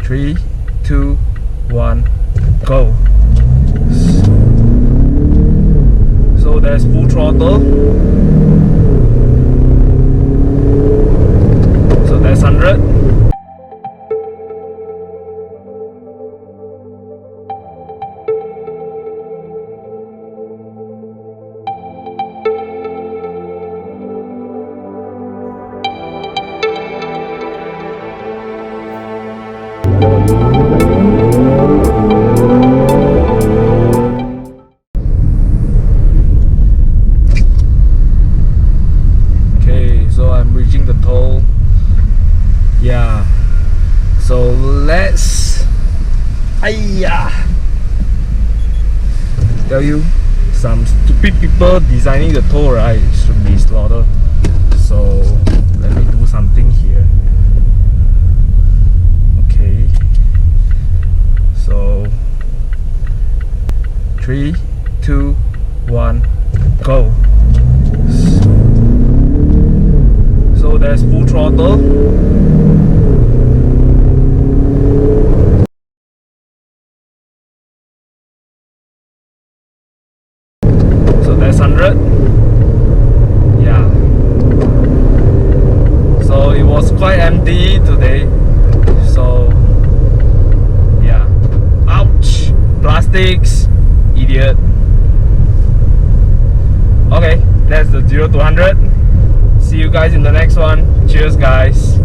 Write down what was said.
3, 2, 1, go. So there's full throttle. So that's 100. Yeah, so let's tell you some stupid people designing the toll, right? Should be slaughtered. So let me do something here. Okay, so 3, 2, 1, go. So there's full throttle. So that's 100. Yeah. So it was quite empty today. So yeah. Ouch! Plastics, idiot. Okay, that's the 0 to 100. See you guys in the next one. Cheers, guys.